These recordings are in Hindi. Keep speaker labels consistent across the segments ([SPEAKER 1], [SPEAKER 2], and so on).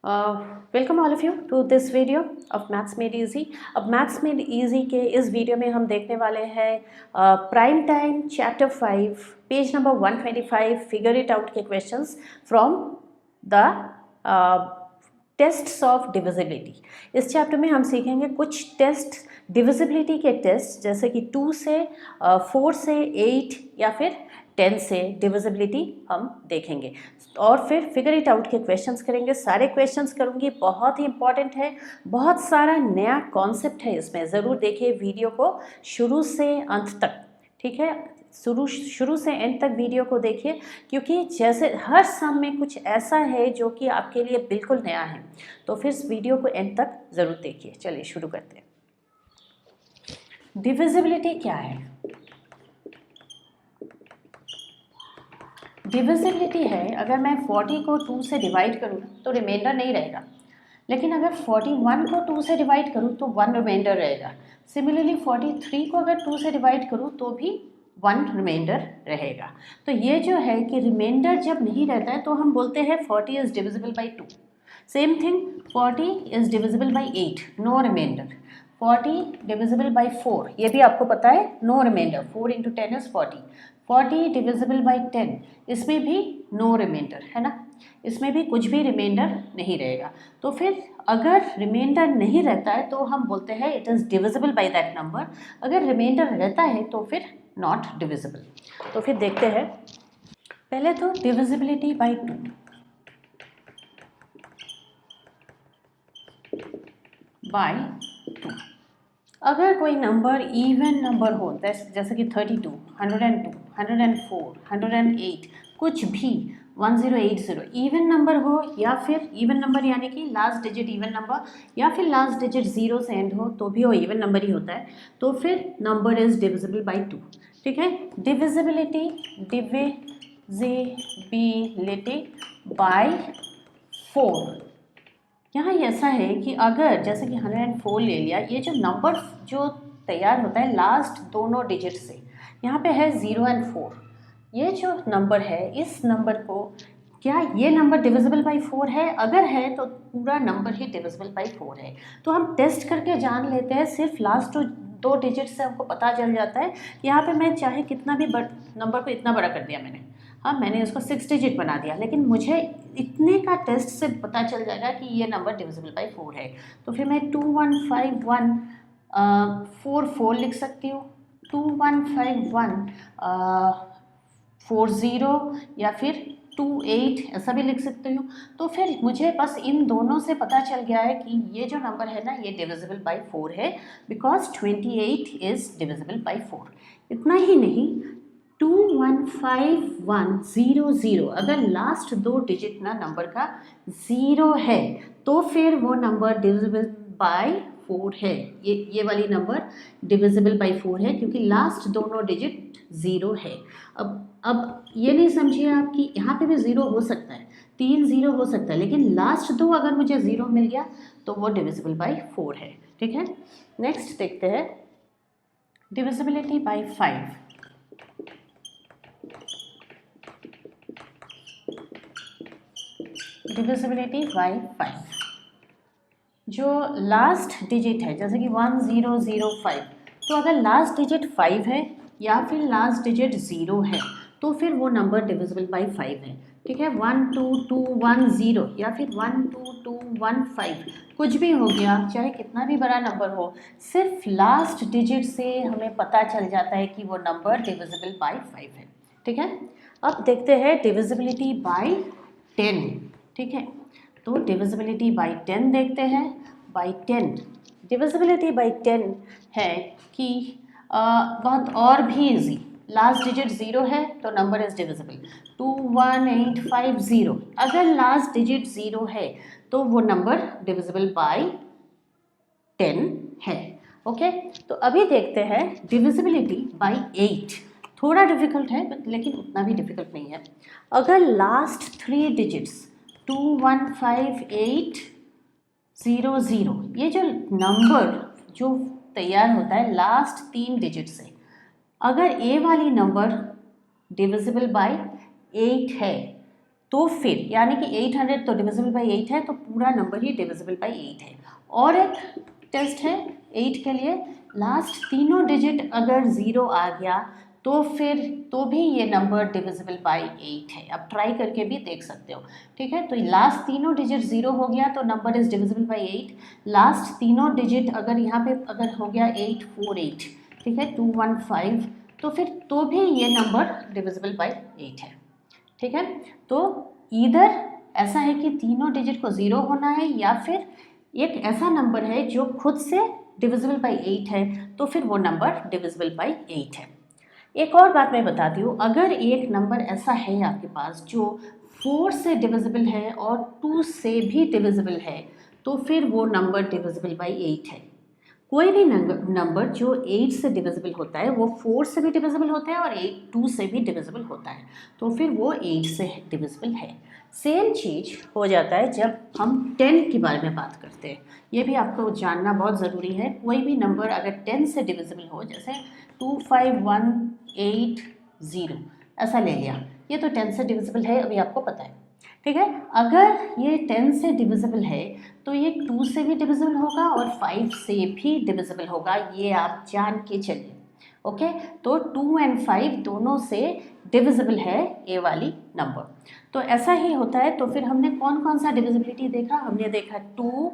[SPEAKER 1] Welcome all of you to this video of maths made easy. अब मैथ्स मेड इजी के इस वीडियो में हम देखने वाले हैं prime time chapter 5 page number 125 figure it out के questions from the tests of divisibility. इस चैप्टर में हम सीखेंगे कुछ टेस्ट, डिविजिबिलिटी के टेस्ट, जैसे कि 2 से 4 से 8 या फिर 10 से डिविजिबिलिटी हम देखेंगे और फिर फिगर इट आउट के क्वेश्चंस करेंगे। सारे क्वेश्चंस करूँगी, बहुत ही इंपॉर्टेंट है, बहुत सारा नया कॉन्सेप्ट है इसमें। ज़रूर देखिए वीडियो को शुरू से अंत तक, ठीक है। शुरू से एंड तक वीडियो को देखिए, क्योंकि जैसे हर सम में कुछ ऐसा है जो कि आपके लिए बिल्कुल नया है, तो फिर इस वीडियो को एंड तक ज़रूर देखिए। चलिए शुरू करते हैं। डिविजिबिलिटी क्या है? डिविजिबिलिटी है, अगर मैं 40 को 2 से डिवाइड करूँ तो रिमाइंडर नहीं रहेगा, लेकिन अगर 41 को 2 से डिवाइड करूँ तो 1 रिमाइंडर रहेगा। सिमिलरली 43 को अगर 2 से डिवाइड करूँ तो भी 1 रिमाइंडर रहेगा। तो ये जो है कि रिमाइंडर जब नहीं रहता है तो हम बोलते हैं 40 is divisible by 2। Same thing 40 is divisible by 8, no reminder. 40 divisible by 4, ये भी आपको पता है, no reminder. 4 into 10 is 40। 40 divisible by 10, इसमें भी नो रिमाइंडर है ना, इसमें भी कुछ भी रिमाइंडर नहीं रहेगा। तो फिर अगर रिमाइंडर नहीं रहता है तो हम बोलते हैं it is divisible by that number. अगर रिमाइंडर रहता है तो फिर नॉट डिविजिबल। तो फिर देखते हैं, पहले तो डिविजिबिलिटी बाई 2। बाई 2, अगर कोई नंबर इवन नंबर हो, जैसे कि 32, 102, 104, 108, कुछ भी 1080 इवन नंबर हो, या फिर इवन नंबर यानी कि लास्ट डिजिट इवन नंबर, या फिर लास्ट डिजिट 0 से एंड हो तो भी वो इवन नंबर ही होता है, तो फिर नंबर इज डिविजिबल बाई 2। ठीक है। Divisibility by 4। यहाँ ऐसा है कि अगर जैसे कि 104 ले लिया, ये जो नंबर जो तैयार होता है लास्ट दोनों डिजिट से, यहाँ पे है 0 और 4, ये जो नंबर है इस नंबर को, क्या ये नंबर डिविजिबल बाई 4 है? अगर है तो पूरा नंबर ही डिविजिबल बाई 4 है। तो हम टेस्ट करके जान लेते हैं, सिर्फ लास्ट दो डिजिट से हमको पता चल जाता है। यहाँ पे मैं चाहे कितना भी नंबर को इतना बड़ा कर दिया मैंने, हाँ मैंने इसको 6 डिजिट बना दिया, लेकिन मुझे इतने का टेस्ट से पता चल जाएगा कि ये नंबर डिविजिबल बाई 4 है। तो फिर मैं 215144 लिख सकती हूँ, 215140 या फिर 28 ऐसा भी लिख सकती हूँ। तो फिर मुझे बस इन दोनों से पता चल गया है कि ये जो नंबर है ना, ये डिविजिबल बाई 4 है, बिकॉज 28 इज़ डिविजिबल बाई 4। इतना ही नहीं, 215100, अगर लास्ट दो डिजिट ना नंबर का 0 है तो फिर वो नंबर डिविजिबल बाई 4 है। ये वाली नंबर डिविजिबल बाई 4 है, क्योंकि लास्ट दोनों डिजिट 0 है। अब ये नहीं समझिए आप कि यहाँ पे भी 0 हो सकता है, 3 0 हो सकता है, लेकिन लास्ट दो अगर मुझे 0 मिल गया तो वो डिविजिबल बाई 4 है। ठीक है। नेक्स्ट देखते हैं, डिविजिबिलिटी बाई 5। डिविजिबिलिटी बाई 5, जो लास्ट डिजिट है जैसे कि 1005, तो अगर लास्ट डिजिट 5 है या फिर लास्ट डिजिट 0 है तो फिर वो नंबर डिविजिबल बाई 5 है। ठीक है। 12210 या फिर 12215, कुछ भी हो गया, चाहे कितना भी बड़ा नंबर हो, सिर्फ लास्ट डिजिट से हमें पता चल जाता है कि वो नंबर डिविजिबल बाई 5 है। ठीक है। अब देखते हैं डिविजिबिलिटी बाई 10। ठीक है। तो डिविजिबिलिटी बाई 10 देखते हैं। बाई 10, डिविजिबिलिटी बाई 10 है कि बहुत और भी इजी, लास्ट डिजिट 0 है तो नंबर इज डिविजिबल। 21850, अगर लास्ट डिजिट 0 है तो वो नंबर डिविजिबल बाई 10 है। ओके। तो अभी देखते हैं डिविजिबिलिटी बाई 8। थोड़ा डिफिकल्ट है लेकिन उतना भी डिफिकल्ट नहीं है। अगर लास्ट 3 डिजिट्स 215800, ये जो नंबर जो तैयार होता है लास्ट 3 डिजिट से, अगर ए वाली नंबर डिविजिबल बाई 8 है तो फिर यानी कि 800 तो डिविजिबल बाई 8 है, तो पूरा नंबर ही डिविजिबल बाई 8 है। और एक टेस्ट है 8 के लिए, लास्ट तीनों डिजिट अगर 0 आ गया तो फिर तो भी ये नंबर डिविजिबल बाई 8 है। अब ट्राई करके भी देख सकते हो, ठीक है। तो लास्ट तीनों डिजिट 0 हो गया तो number is divisible by 8। Last तीनों डिजिट अगर यहाँ पे अगर हो गया 848, ठीक है, 215, तो फिर तो भी ये नंबर डिविजिबल बाई 8 है, ठीक है। तो इधर ऐसा है कि तीनों डिजिट को 0 होना है, या फिर एक ऐसा नंबर है जो खुद से डिविजिबल बाई 8 है, तो फिर वो नंबर डिविजिबल बाई 8 है। एक और बात मैं बताती हूँ, अगर एक नंबर ऐसा है आपके पास जो 4 से डिविजिबल है और 2 से भी डिविजिबल है, तो फिर वो नंबर डिविजिबल बाई 8 है। कोई भी नंबर जो 8 से डिविजिबल होता है वो 4 से भी डिविजिबल होता है और 2 से भी डिविजिबल होता है, तो फिर वो 8 से डिविजिबल है। सेम चीज़ हो जाता है जब हम 10 के बारे में बात करते हैं। ये भी आपको जानना बहुत ज़रूरी है। कोई भी नंबर अगर 10 से डिविजिबल हो, जैसे 25180 ऐसा ले लिया, ये तो 10 से डिविजिबल है, अभी आपको पता है, ठीक है। अगर ये 10 से डिविजिबल है तो ये 2 से भी डिविजिबल होगा और 5 से भी डिविजिबल होगा, ये आप जान के चलिए, ओके। तो 2 और 5 दोनों से डिविजिबल है ये वाली नंबर। तो ऐसा ही होता है। तो फिर हमने कौन कौन सा डिविजिबिलिटी देखा, हमने देखा 2,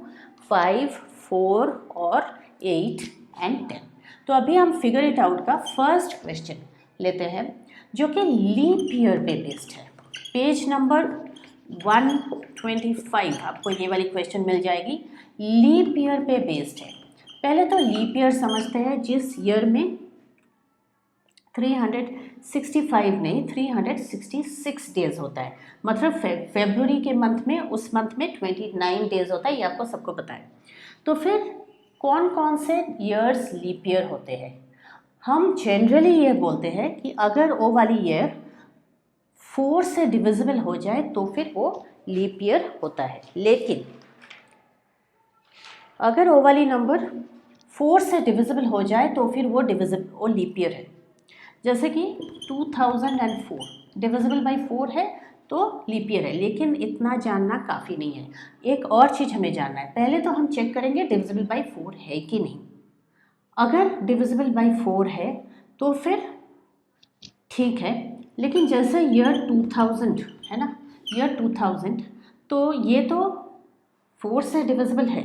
[SPEAKER 1] 5, 4 और 8 एंड 10। तो अभी हम फिगर इट आउट का फर्स्ट क्वेश्चन लेते हैं, जो कि लीप ईयर पे बेस्ड है। पेज नंबर 125 आपको ये वाली क्वेश्चन मिल जाएगी, लीप ईयर पे बेस्ड है। पहले तो लीप ईयर समझते हैं, जिस ईयर में 365 नहीं 366 डेज होता है, मतलब फेब्रुवरी के मंथ में, उस मंथ में 29 डेज होता है, ये आपको सबको पता है। तो फिर कौन कौन से ईयर्स लीप ईयर होते हैं? हम जनरली ये बोलते हैं कि अगर वो वाली ईयर 4 से डिविजिबल हो जाए तो फिर वो लीप ईयर होता है। लेकिन अगर वो वाली नंबर 4 से डिविजिबल हो जाए तो फिर वो लीप ईयर है। जैसे कि 2004 डिविजिबल बाई 4 है तो लीप ईयर है। लेकिन इतना जानना काफ़ी नहीं है, एक और चीज़ हमें जानना है। पहले तो हम चेक करेंगे डिविजिबल बाई 4 है कि नहीं। अगर डिविजिबल बाई 4 है तो फिर ठीक है। लेकिन जैसे ईयर 2000 है ना, ईयर 2000, तो ये तो 4 से डिविजिबल है,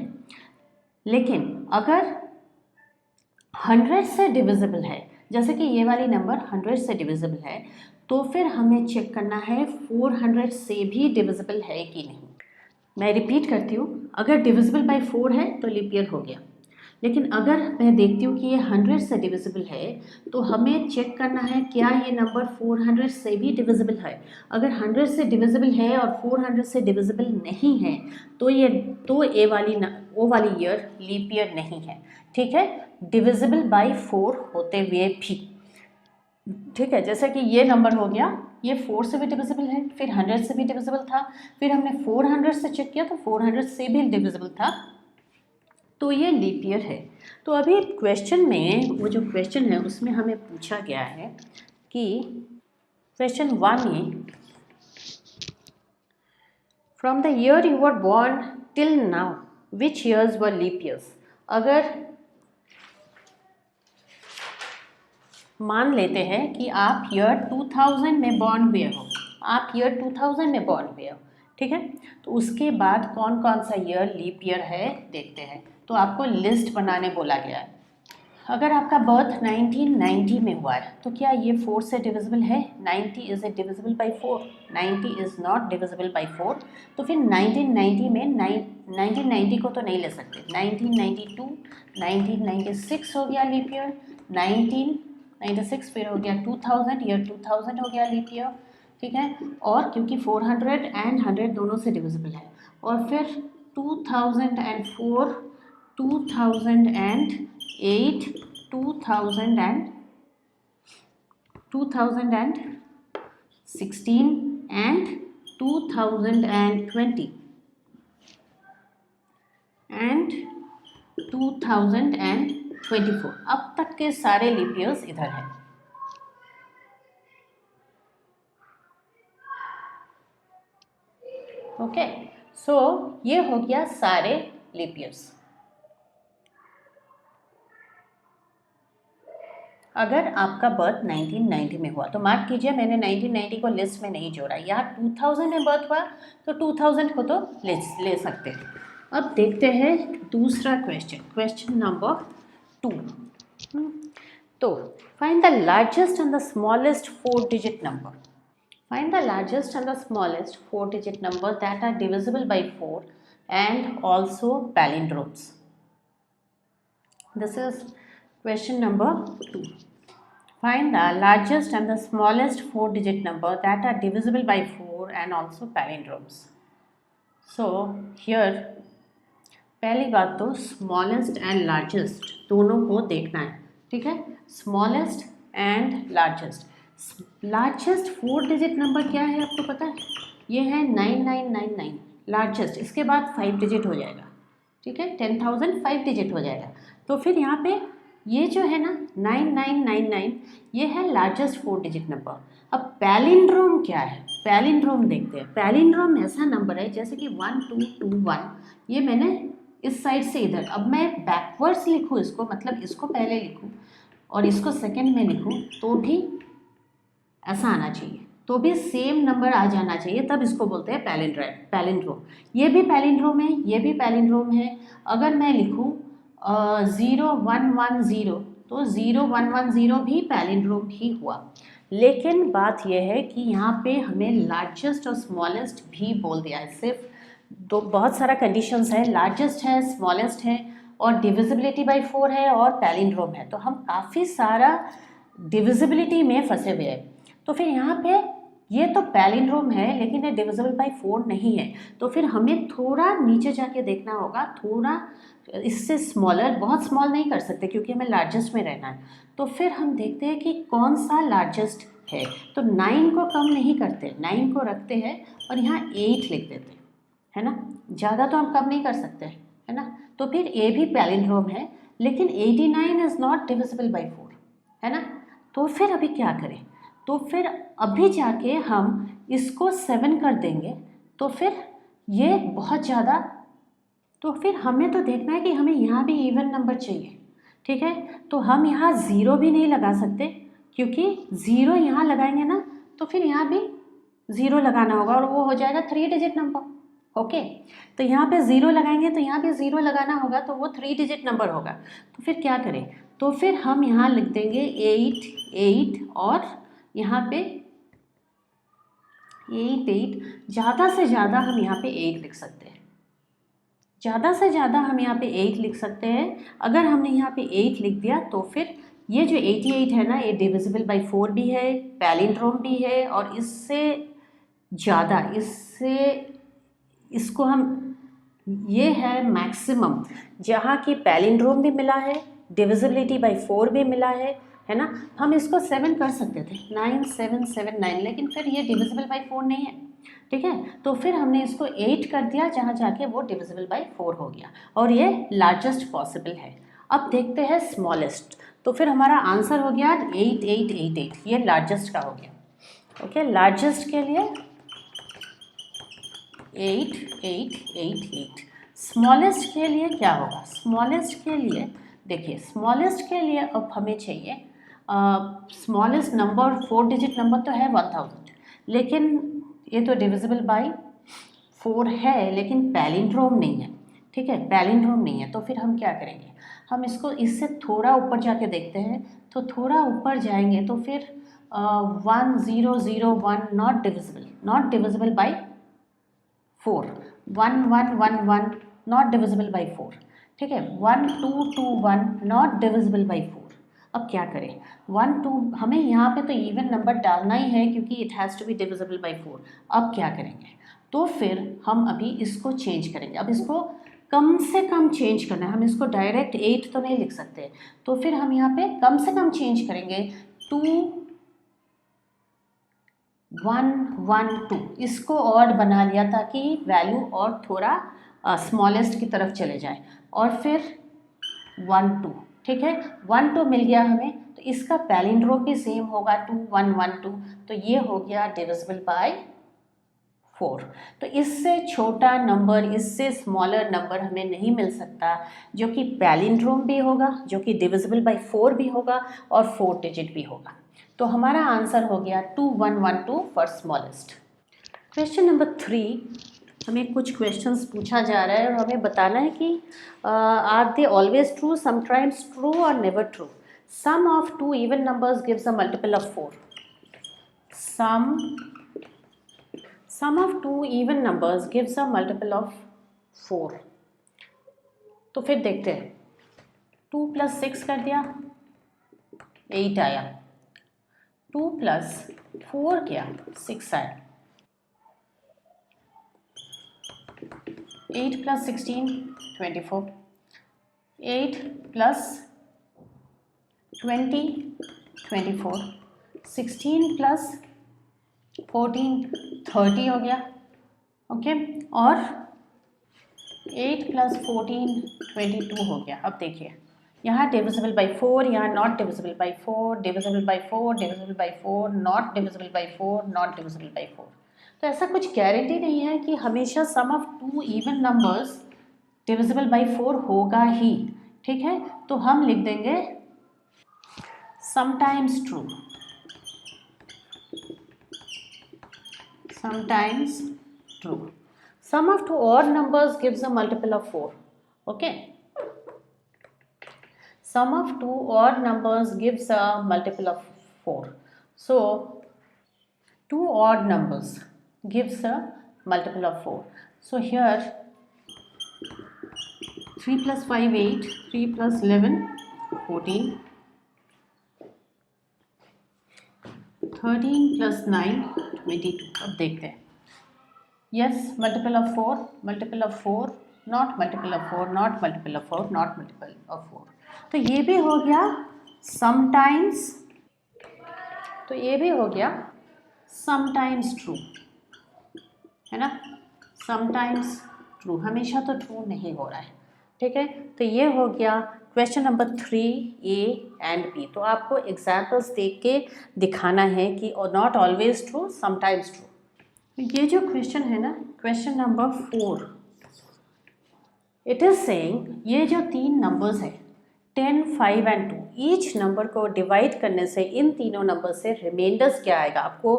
[SPEAKER 1] लेकिन अगर 100 से डिविजिबल है, जैसे कि ये वाली नंबर 100 से डिविजिबल है, तो फिर हमें चेक करना है 400 से भी डिविजिबल है कि नहीं। मैं रिपीट करती हूँ, अगर डिविजिबल बाई 4 है तो लीप ईयर हो गया। लेकिन अगर मैं देखती हूँ कि ये 100 से डिविजिबल है, तो हमें चेक करना है क्या ये नंबर 400 से भी डिविजिबल है। अगर 100 से डिविजिबल है और 400 से डिविजिबल नहीं है, तो ए वाली ओ वाली ईयर लीप ईयर नहीं है, ठीक है, डिविजिबल बाई 4 होते हुए भी, ठीक है। जैसे कि ये नंबर हो गया, ये 4 से भी डिविजिबल है, फिर 100 से भी डिविजिबल था, फिर हमने 400 से चेक किया तो 400 से भी डिविजिबल था, तो ये लीप ईयर है। तो अभी क्वेश्चन में, वो जो क्वेश्चन है उसमें हमें पूछा गया है कि क्वेश्चन 1 में, from the year you were born till now which years were leap years. अगर मान लेते हैं कि आप ईयर 2000 में बॉर्न हुए हो, आप ईयर 2000 में बॉर्न हुए हो, ठीक है, तो उसके बाद कौन कौन सा ईयर लीप ईयर है देखते हैं। तो आपको लिस्ट बनाने बोला गया है। अगर आपका बर्थ 1990 में हुआ है तो क्या ये 4 से डिविजिबल है? 90 is a divisible by 4? 90 is not divisible by 4। तो फिर 1990 में 1990 को तो नहीं ले सकते। 1992, 1996 हो गया लीप ईयर, 1996 फिर हो गया 2000, ईयर 2000 हो गया लीप ईयर, ठीक है। और क्योंकि 400 एंड 100 दोनों से डिविजिबल है, और फिर 2004, 2008, 2000 and 2016 and 2020 and 2024। अब तक के सारे लीप ईयर्स इधर हैं। ओके, सो ये हो गया सारे लीप ईयर्स। अगर आपका बर्थ 1990 में हुआ तो मार्क कीजिए मैंने 1990 को लिस्ट में नहीं जोड़ा, यहाँ 2000 में बर्थ हुआ तो 2000 को तो ले सकते हैं। अब देखते हैं दूसरा क्वेश्चन, क्वेश्चन नंबर 2। तो find the largest and the smallest 4 digit number. Find the largest and the smallest 4 digit numbers that are divisible by 4 and also palindromes. This is question number 2. Find the largest and the smallest 4 digit number that are divisible by 4 and also palindromes. So here पहली बात तो स्मॉलेस्ट एंड लार्जेस्ट दोनों को देखना है, ठीक है, smallest and largest. Largest 4 digit number क्या है आपको पता है, ये है 9999 लार्जेस्ट, इसके बाद 5 डिजिट हो जाएगा, ठीक है, 10,000 5 डिजिट हो जाएगा। तो फिर यहाँ पे ये जो है ना 9999 ये है लार्जेस्ट 4 डिजिट नंबर। अब पैलिंड्रोम क्या है, पैलिंड्रोम देखते हैं। पैलिंड्रोम ऐसा नंबर है जैसे कि 1221, ये मैंने इस साइड से इधर, अब मैं बैकवर्ड्स लिखूँ इसको, मतलब इसको पहले लिखूँ और इसको सेकंड में लिखूँ तो भी ऐसा आना चाहिए, तो भी सेम नंबर आ जाना चाहिए, तब इसको बोलते हैं पैलिंड्रोम। ये भी पैलिंड्रोम है, ये भी पैलिंड्रोम है। अगर मैं लिखूँ 0110 तो 0110 भी पैलिंड्रोम ही हुआ। लेकिन बात यह है कि यहाँ पे हमें लार्जेस्ट और स्मॉलेस्ट भी बोल दिया है, सिर्फ दो, बहुत सारा कंडीशंस है, लार्जेस्ट है, स्मॉलेस्ट है और डिविजिबिलिटी बाय 4 है और पैलिंड्रोम है, तो हम काफ़ी सारा डिविजिबिलिटी में फंसे हुए हैं। तो फिर यहाँ पे ये तो पैलिंड्रोम है लेकिन ये डिविजिबल बाय 4 नहीं है, तो फिर हमें थोड़ा नीचे जाके देखना होगा, थोड़ा इससे स्मॉलर, बहुत स्मॉल नहीं कर सकते क्योंकि हमें लार्जेस्ट में रहना है। तो फिर हम देखते हैं कि कौन सा लार्जेस्ट है, तो 9 को कम नहीं करते, 9 को रखते हैं और यहाँ 8 लिख देते हैं, है ना, ज़्यादा तो हम कम नहीं कर सकते, है ना। तो फिर ए भी पैलिंड्रोम है लेकिन 89 इज़ नॉट डिविजिबल बाय 4, है ना। तो फिर अभी क्या करें, तो फिर अभी जाके हम इसको 7 कर देंगे तो फिर ये बहुत ज़्यादा, तो फिर हमें तो देखना है कि हमें यहाँ भी इवन नंबर चाहिए, ठीक है। तो हम यहाँ 0 भी नहीं लगा सकते क्योंकि 0 यहाँ लगाएंगे ना तो फिर यहाँ भी 0 लगाना होगा और वो हो जाएगा 3 डिजिट नंबर, ओके। तो यहाँ पे 0 लगाएंगे तो यहाँ पे 0 लगाना होगा तो वो 3 डिजिट नंबर होगा। तो फिर क्या करें, तो फिर हम यहाँ लिख देंगे 8 और यहाँ पे 8 ज़्यादा से ज़्यादा हम यहाँ पे 8 लिख सकते हैं, ज़्यादा से ज़्यादा हम यहाँ पे 8 लिख सकते हैं। अगर हमने यहाँ पे 8 लिख दिया तो फिर ये जो 88 है ना, ये डिविजिबल बाय 4 भी है, पैलिंड्रोम भी है और इससे ज़्यादा, इसको हम, ये है मैक्सिमम जहाँ की पैलिंड्रोम भी मिला है, डिविजिबिलिटी बाय 4 भी मिला है ना। हम इसको 7 कर सकते थे, 9779, लेकिन फिर ये डिविजिबल बाय 4 नहीं है, ठीक है। तो फिर हमने इसको 8 कर दिया जहाँ जाके वो डिविजिबल बाय 4 हो गया और ये लार्जेस्ट पॉसिबल है। अब देखते हैं स्मॉलेस्ट, तो फिर हमारा आंसर हो गया 8888, ये लार्जेस्ट का हो गया, ओके। लार्जेस्ट के लिए 8888। स्मॉलेस्ट के लिए क्या होगा, स्मॉलेस्ट के लिए देखिए, स्मॉलेस्ट के लिए अब हमें चाहिए, स्मॉलेस्ट नंबर 4 डिजिट नंबर तो है 1000, लेकिन ये तो डिविजिबल बाय 4 है लेकिन पैलिंड्रोम नहीं है, ठीक है, पैलिंड्रोम नहीं है। तो फिर हम क्या करेंगे, हम इसको इससे थोड़ा ऊपर जाके देखते हैं, तो थोड़ा ऊपर जाएंगे तो फिर 1001 not divisible by 4, 1111 not divisible by 4, ठीक है, 1221 नॉट डिविजिबल बाय 4। अब क्या करें, 12, हमें यहाँ पे तो इवन नंबर डालना ही है क्योंकि it has to be divisible by 4। अब क्या करेंगे, तो फिर हम अभी इसको चेंज करेंगे, अब इसको कम से कम चेंज करना है, हम इसको डायरेक्ट 8 तो नहीं लिख सकते, तो फिर हम यहाँ पे कम से कम चेंज करेंगे 2112, इसको ऑड बना लिया ताकि वैल्यू और थोड़ा स्मॉलेस्ट की तरफ चले जाए, और फिर 12, ठीक है, 12 मिल गया हमें, तो इसका पैलिंड्रोम भी सेम होगा 2112, तो ये हो गया डिविजिबल बाय 4। तो इससे छोटा नंबर, इससे स्मॉलर नंबर हमें नहीं मिल सकता जो कि पैलिंड्रोम भी होगा, जो कि डिविजिबल बाय 4 भी होगा और 4 डिजिट भी होगा। तो हमारा आंसर हो गया 2112 फॉर स्मॉलेस्ट। क्वेश्चन नंबर 3, हमें कुछ क्वेश्चंस पूछा जा रहा है और हमें बताना है कि are they always true, sometimes true और never true. Sum of two even numbers gives a multiple of 4। Sum of two even numbers gives a multiple of 4। तो फिर देखते हैं, 2 + 6 कर दिया, 8 आया, 2 + 4 किया, 6 आया, 8 + 16 24, 8 + 20 24, 16 + 14 30 हो गया, ओके। और 8 + 14 22 हो गया। अब देखिए, यहाँ डिविजिबल बाई 4, यहाँ not divisible by 4, divisible by 4, divisible by 4, not divisible by 4, not divisible by 4। तो ऐसा कुछ गारंटी नहीं है कि हमेशा sum of two even numbers divisible by 4 होगा ही, ठीक है। तो हम लिख देंगे sometimes true, sometimes true. Sum of two odd numbers gives a multiple of 4. Okay. Sum of two odd numbers gives a multiple of 4. So, two odd numbers gives a multiple of 4. So, here 3 + 5 8, 3 + 11 14, 13 + 9 22। अब देखते हैं, yes multiple of 4, multiple of 4, not multiple of 4, not multiple of 4, not multiple of 4। तो ये भी हो गया समटाइम्स, तो ये भी हो गया समटाइम्स ट्रू, है ना। समटाइम्स ट्रू, हमेशा तो ट्रू नहीं हो रहा है, ठीक है। तो ये हो गया question number 3 A and B। तो आपको एग्जाम्पल्स देख के दिखाना है कि not always true, sometimes true. ये जो क्वेश्चन है ना, question number 4, it is saying ये जो 3 नंबर्स हैं 10, 5 एंड 2, ईच नंबर को डिवाइड करने से इन तीनों नंबर से रिमाइंडर्स क्या आएगा। आपको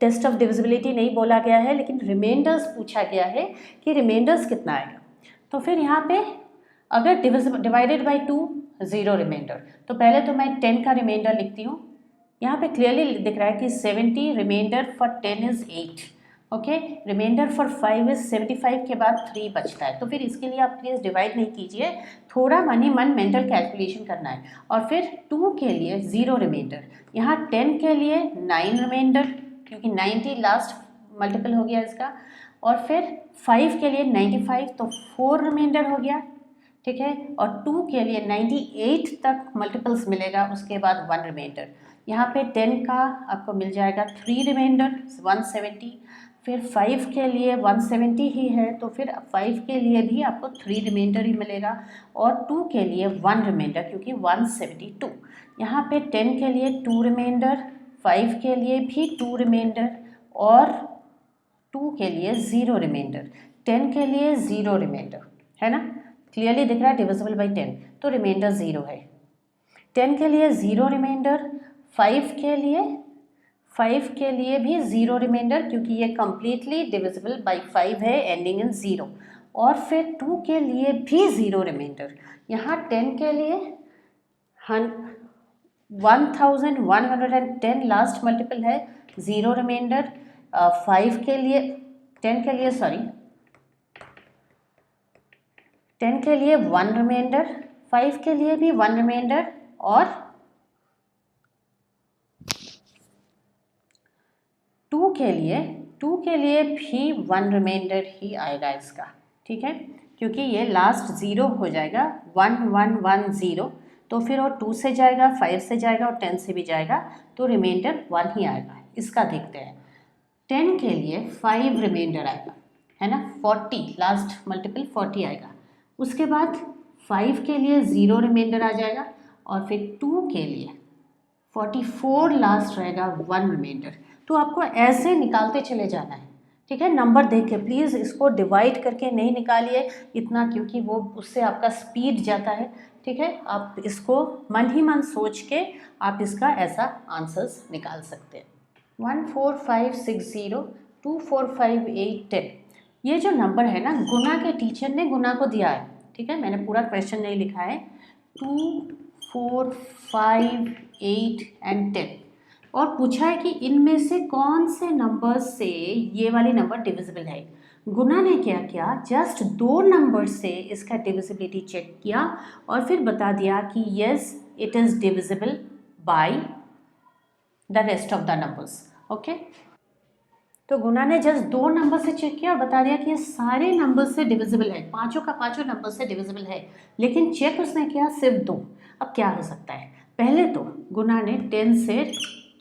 [SPEAKER 1] टेस्ट ऑफ डिविजिबिलिटी नहीं बोला गया है, लेकिन रिमाइंडर्स पूछा गया है कि रिमाइंडर्स कितना आएगा। तो फिर यहाँ पे अगर डिवाइडेड बाई 2 0 रिमाइंडर, तो पहले तो मैं 10 का रिमाइंडर लिखती हूँ। यहाँ पे क्लियरली दिख रहा है कि 70, reminder for 10 is 8, okay. Reminder for 5 is 75 के बाद 3 बचता है। तो फिर इसके लिए आप प्लीज़ डिवाइड नहीं कीजिए, थोड़ा मन ही मन मेंटल कैलकुलेशन करना है। और फिर 2 के लिए 0 रिमाइंडर, यहाँ 10 के लिए 9 रिमाइंडर, क्योंकि 90 लास्ट मल्टीपल हो गया इसका। और फिर 5 के लिए 95, तो 4 रिमाइंडर हो गया, ठीक है। और 2 के लिए 98 तक मल्टीपल्स मिलेगा, उसके बाद 1 रिमाइंडर। यहाँ पे 10 का आपको मिल जाएगा 3 रिमाइंडर 170, फिर 5 के लिए 170 ही है, तो फिर 5 के लिए भी आपको 3 रिमाइंडर ही मिलेगा, और 2 के लिए 1 रिमाइंडर, क्योंकि 172। यहाँ पे 10 के लिए 2 रिमाइंडर, 5 के लिए भी 2 रिमाइंडर, और 2 के लिए 0 रिमाइंडर, 10 के लिए 0 रिमाइंडर, है ना। क्लियरली दिख रहा है डिविजिबल बाई 10, तो रिमाइंडर 0 है। 10 के लिए 0 रिमाइंडर, 5 के लिए भी 0 रिमाइंडर, क्योंकि ये कम्प्लीटली डिविजिबल बाई 5 है, एंडिंग इन 0। और फिर 2 के लिए भी 0 रिमाइंडर। यहाँ 10 के लिए 1110 लास्ट मल्टीपल है, 0 रिमाइंडर। 5 के लिए 10 के लिए 10 के लिए 1 रिमाइंडर, 5 के लिए भी 1 रिमाइंडर, और 2 के लिए भी 1 रिमाइंडर ही आएगा इसका, ठीक है, क्योंकि ये लास्ट 0 हो जाएगा, 1 1 1 0, तो फिर वो 2 से जाएगा, 5 से जाएगा और 10 से भी जाएगा, तो रिमाइंडर 1 ही आएगा। इसका देखते हैं, 10 के लिए 5 रिमाइंडर आएगा, है ना, 40 लास्ट मल्टीपल 40 आएगा। उसके बाद 5 के लिए 0 रिमाइंडर आ जाएगा, और फिर 2 के लिए 44 लास्ट रहेगा, 1 रिमाइंडर। तो आपको ऐसे निकालते चले जाना है, ठीक है, नंबर देख के प्लीज़ इसको डिवाइड करके नहीं निकालिए इतना, क्योंकि वो उससे आपका स्पीड जाता है। ठीक है, आप इसको मन ही मन सोच के आप इसका ऐसा आंसर्स निकाल सकते हैं। 14560 245 8 10, ये जो नंबर है ना, गुना के टीचर ने गुना को दिया है। ठीक है, मैंने पूरा क्वेश्चन नहीं लिखा है। 2 4 5 8 एंड 10, और पूछा है कि इनमें से कौन से नंबर से ये वाली नंबर डिविजिबल है। गुना ने क्या किया, जस्ट 2 नंबर से इसका डिविजिबिलिटी चेक किया और फिर बता दिया कि yes it is divisible by the rest of the numbers. Okay, तो गुना ने जस्ट 2 नंबर से चेक किया और बता दिया कि ये सारे नंबर से डिविजिबल है, पांचों का पांचों नंबर से डिविजिबल है, लेकिन चेक उसने किया सिर्फ 2। अब क्या हो सकता है, पहले तो गुना ने 10 से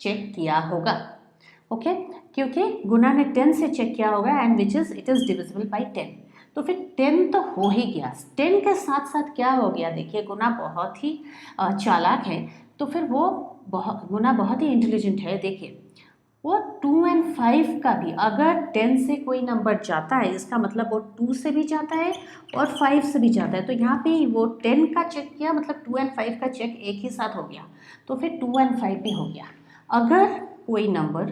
[SPEAKER 1] चेक किया होगा। ओके, क्योंकि गुना ने 10 से चेक किया होगा and which is it is divisible by 10, तो फिर 10 तो हो ही गया। 10 के साथ साथ क्या हो गया, देखिए गुना बहुत ही चालाक है, तो फिर वो गुना बहुत ही इंटेलिजेंट है। देखिए वो 2 एंड 5 का भी, अगर 10 से कोई नंबर जाता है इसका मतलब वो 2 से भी जाता है और 5 से भी जाता है, तो यहाँ पे वो 10 का चेक किया, मतलब 2 एंड 5 का चेक एक ही साथ हो गया, तो फिर 2 एंड 5 भी हो गया। अगर कोई नंबर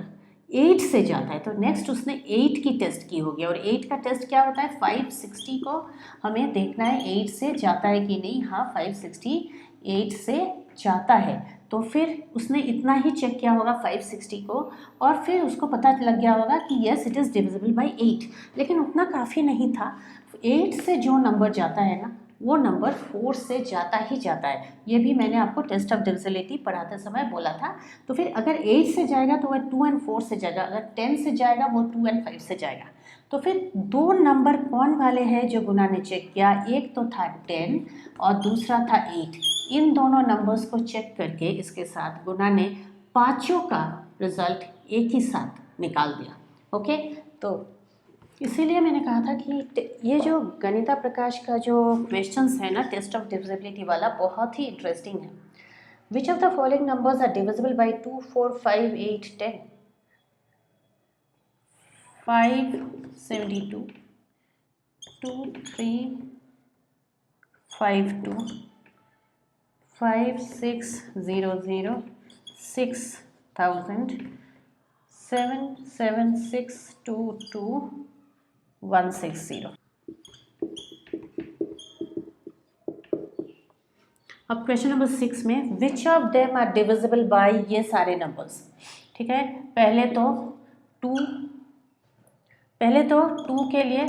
[SPEAKER 1] 8 से जाता है तो नेक्स्ट उसने 8 की टेस्ट की होगी, और 8 का टेस्ट क्या होता है, 560 को हमें देखना है 8 से जाता है कि नहीं। हाँ, 560 8 से जाता है, तो फिर उसने इतना ही चेक किया होगा 560 को, और फिर उसको पता लग गया होगा कि yes it is divisible by 8। लेकिन उतना काफ़ी नहीं था, 8 से जो नंबर जाता है ना वो नंबर 4 से जाता ही जाता है। ये भी मैंने आपको टेस्ट ऑफ डिविजिबिलिटी पढ़ाते समय बोला था। तो फिर अगर 8 से जाएगा तो वह 2 एंड 4 से जाएगा, अगर 10 से जाएगा वो 2 एंड 5 से जाएगा। तो फिर 2 नंबर कौन वाले हैं जो गुना ने चेक किया, एक तो था 10 और दूसरा था 8। इन दोनों नंबर्स को चेक करके इसके साथ गुना ने पाँचों का रिजल्ट एक ही साथ निकाल दिया। ओके, तो इसीलिए मैंने कहा था कि ये जो गणिता प्रकाश का जो क्वेश्चंस है ना टेस्ट ऑफ डिविजिबिलिटी वाला, बहुत ही इंटरेस्टिंग है। Which of the following numbers are divisible by 2 4 5 8 10? 572 2 3 5 2 5 6 0 0 6000 7 7 6 2 2 160। अब क्वेश्चन नंबर 6 में which of them are divisible by ये सारे नंबर्स। ठीक है, पहले तो 2 के लिए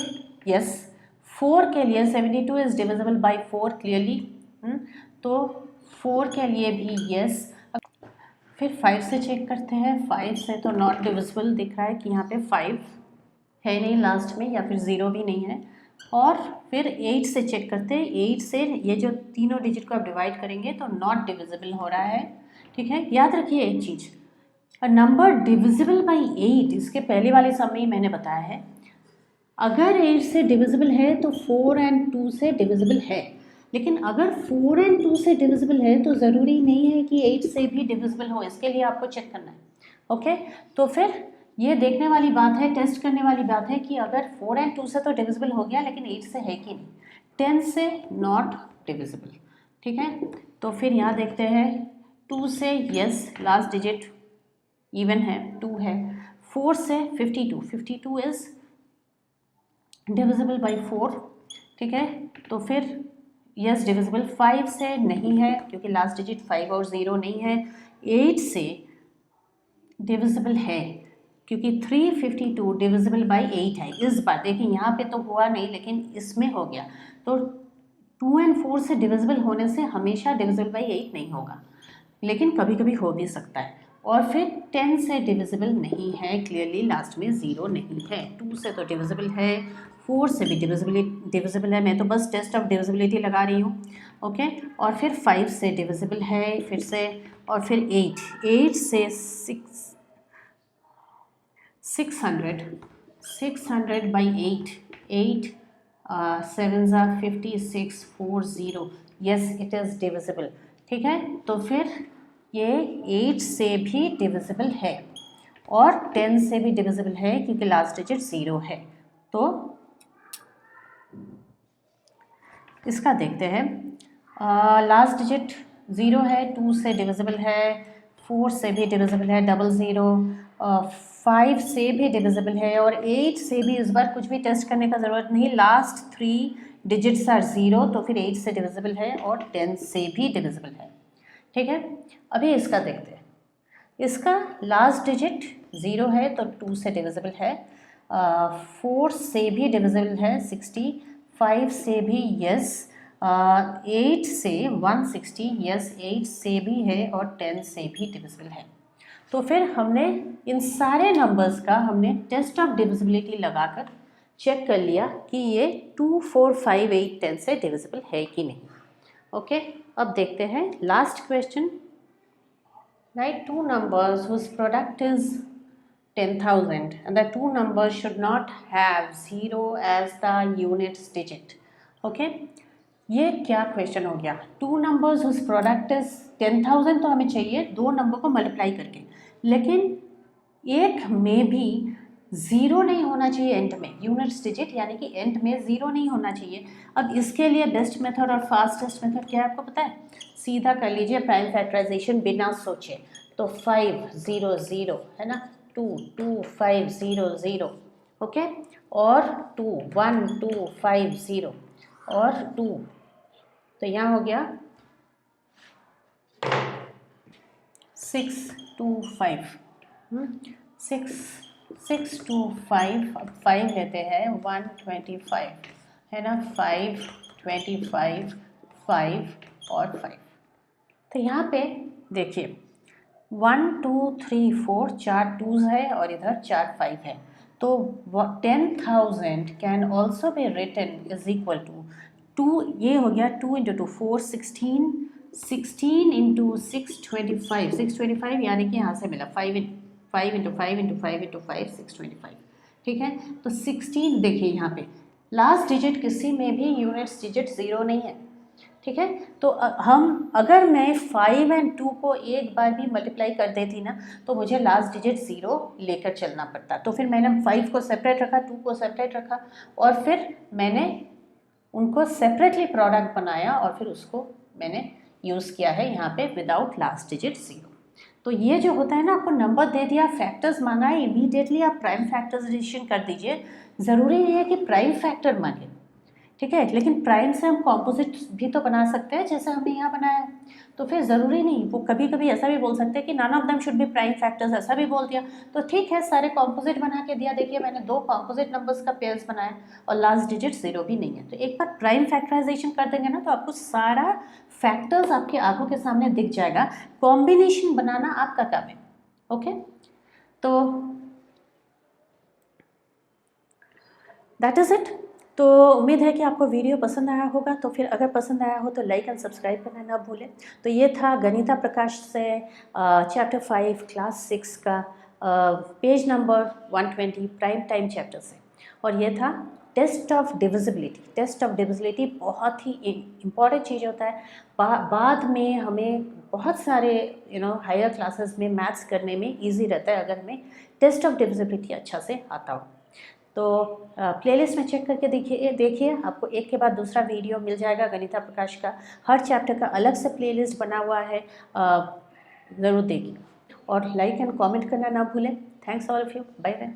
[SPEAKER 1] यस, 4 के लिए 72 इज डिविजिबल बाय 4 क्लियरली, तो 4 के लिए भी यस। फिर 5 से चेक करते हैं, 5 से तो नॉट डिविजिबल दिख रहा है कि यहाँ पे 5 है नहीं लास्ट में, या फिर 0 भी नहीं है। और फिर 8 से चेक करते हैं, 8 से ये जो तीनों डिजिट को आप डिवाइड करेंगे तो नॉट डिविजिबल हो रहा है। ठीक है, याद रखिए एक चीज़, अ नंबर डिविजिबल बाय 8, इसके पहले वाले सम में ही मैंने बताया है, अगर 8 से डिविजिबल है तो 4 एंड 2 से डिविजिबल है। लेकिन अगर 4 एंड 2 से डिविजिबल है तो ज़रूरी नहीं है कि 8 से भी डिविजिबल हो, इसके लिए आपको चेक करना है। ओके, तो फिर ये देखने वाली बात है, टेस्ट करने वाली बात है कि अगर 4 एंड 2 से तो डिविजिबल हो गया, लेकिन 8 से है कि नहीं, 10 से नॉट डिविजिबल। ठीक है, तो फिर यहाँ देखते हैं 2 से यस, लास्ट डिजिट इवन है 2 है। 4 से 52 इज डिविजिबल बाय 4। ठीक है, तो फिर यस डिविजिबल। 5 से नहीं है क्योंकि लास्ट डिजिट 5 और 0 नहीं है। 8 से डिविजिबल है क्योंकि 352 डिविजिबल बाय 8 है। इस बार देखिए यहाँ पे तो हुआ नहीं, लेकिन इसमें हो गया। तो 2 एंड 4 से डिविजिबल होने से हमेशा डिविजिबल बाय 8 नहीं होगा, लेकिन कभी कभी हो भी सकता है। और फिर 10 से डिविजिबल नहीं है, क्लियरली लास्ट में 0 नहीं है। 2 से तो डिविजिबल है, 4 से भी डिविजिबल है, मैं तो बस टेस्ट ऑफ डिविजिबिलिटी लगा रही हूँ। ओके, और फिर 5 से डिविजिबल है फिर से, और फिर 8 से 600 by 8 7 are 56 4 0, yes it is divisible. ठीक है, तो फिर ये 8 से भी डिविजिबल है। और 10 से भी डिविजिबल है क्योंकि लास्ट डिजिट 0 है। तो इसका देखते हैं। लास्ट डिजिट 0 है, 2 से डिविजिबल है, 4 से भी डिविजिबल है, 00, 5 से भी डिविजिबल है और 8 से भी। इस बार कुछ भी टेस्ट करने का ज़रूरत नहीं, लास्ट 3 डिजिट्स आर 0, तो फिर 8 से डिविजिबल है और 10 से भी डिविजिबल है। ठीक है, अभी इसका देखते हैं। इसका लास्ट डिजिट 0 है तो 2 से डिविजिबल है, 4 से भी डिविजिबल है 60, 5 से भी यस, 8 से 160 यस 8 से भी है और 10 से भी डिविजिबल है। तो फिर हमने इन सारे नंबर्स का हमने टेस्ट ऑफ डिविजिबिलिटी लगाकर चेक कर लिया कि ये 2, 4, 5, 8, 10 से डिविजिबल है कि नहीं। ओके, अब देखते हैं last question. Write two numbers whose product is 10,000 and the two numbers should not have 0 as the units digit. Okay, ये क्या क्वेश्चन हो गया? Two numbers whose product is 10,000 तो हमें चाहिए दो नंबर को मल्टीप्लाई करके, लेकिन एक में भी ज़ीरो नहीं होना चाहिए एंड में, यूनिट्स डिजिट यानी कि एंड में ज़ीरो नहीं होना चाहिए। अब इसके लिए बेस्ट मेथड और फास्टेस्ट मेथड क्या है आपको पता है? सीधा कर लीजिए प्राइम फैक्टराइजेशन बिना सोचे। तो 5 0 0 है ना, 2 2 5 0 0, ओके, और 2 1 2 5 0 और 2, तो यहाँ हो गया 6 2 5, 6 2 5। अब 5 लेते हैं, 125 है ना, 5 25 5 और 5। तो यहाँ पे देखिए 1 2 3 4 4 2s है और इधर 4 5 है। तो 10,000 can also be written is equal to 2, ये हो गया 2 इंटू 2 4 16, 16 इंटू 625, 625 यानी कि यहाँ से मिला 5 इंटू 5 इंटू 5 इंटू 5 इंटू 5 625। ठीक है, तो 16 देखिए यहाँ पे लास्ट डिजिट किसी में भी यूनिट्स डिजिट 0 नहीं है। ठीक है, तो हम अगर मैं 5 और 2 को एक बार भी मल्टीप्लाई कर देती ना तो मुझे लास्ट डिजिट 0 लेकर चलना पड़ता। तो फिर मैंने 5 को सेपरेट रखा, 2 को सेपरेट रखा और फिर मैंने उनको सेपरेटली प्रोडक्ट बनाया और फिर उसको मैंने यूज़ किया है यहाँ पे विदाउट लास्ट डिजिट 0। तो ये जो होता है ना, आपको नंबर दे दिया, फैक्टर्स मांगा है, इमीडिएटली आप प्राइम फैक्टराइजेशन कर दीजिए। ज़रूरी नहीं है कि प्राइम फैक्टर मांगे, ठीक है, लेकिन प्राइम से हम कॉम्पोजिट भी तो बना सकते हैं जैसे हमने यहाँ बनाया है। तो फिर ज़रूरी नहीं, वो कभी कभी ऐसा भी बोल सकते हैं कि none of them should be prime factors, ऐसा भी बोल दिया तो ठीक है, सारे कॉम्पोजिट बना के दिया। देखिए मैंने दो कॉम्पोजिट नंबर्स का पेयर्स बनाया और लास्ट डिजिट 0 भी नहीं है। तो एक बार प्राइम फैक्टराइजेशन कर देंगे ना तो आपको सारा फैक्टर्स आपकी आंखों के सामने दिख जाएगा, कॉम्बिनेशन बनाना आपका काम है। ओके, तो दैट इज़ इट। तो उम्मीद है कि आपको वीडियो पसंद आया होगा। तो फिर अगर पसंद आया हो तो लाइक एंड सब्सक्राइब करना ना भूलें। तो ये था गणिता प्रकाश से चैप्टर 5 क्लास 6 का page number 120 prime time chapter से, और ये था test of divisibility. Test of divisibility बहुत ही इम्पॉर्टेंट चीज़ होता है। बाद में हमें बहुत सारे हायर क्लासेस में मैथ्स करने में ईजी रहता है अगर हमें टेस्ट ऑफ डिविजिबिलिटी अच्छा से आता हो। तो प्लेलिस्ट में चेक करके देखिए आपको एक के बाद दूसरा वीडियो मिल जाएगा गणिता प्रकाश का। हर चैप्टर का अलग से प्लेलिस्ट बना हुआ है, ज़रूर देखिए और लाइक एंड कमेंट करना ना भूलें। Thanks all of you, bye bye.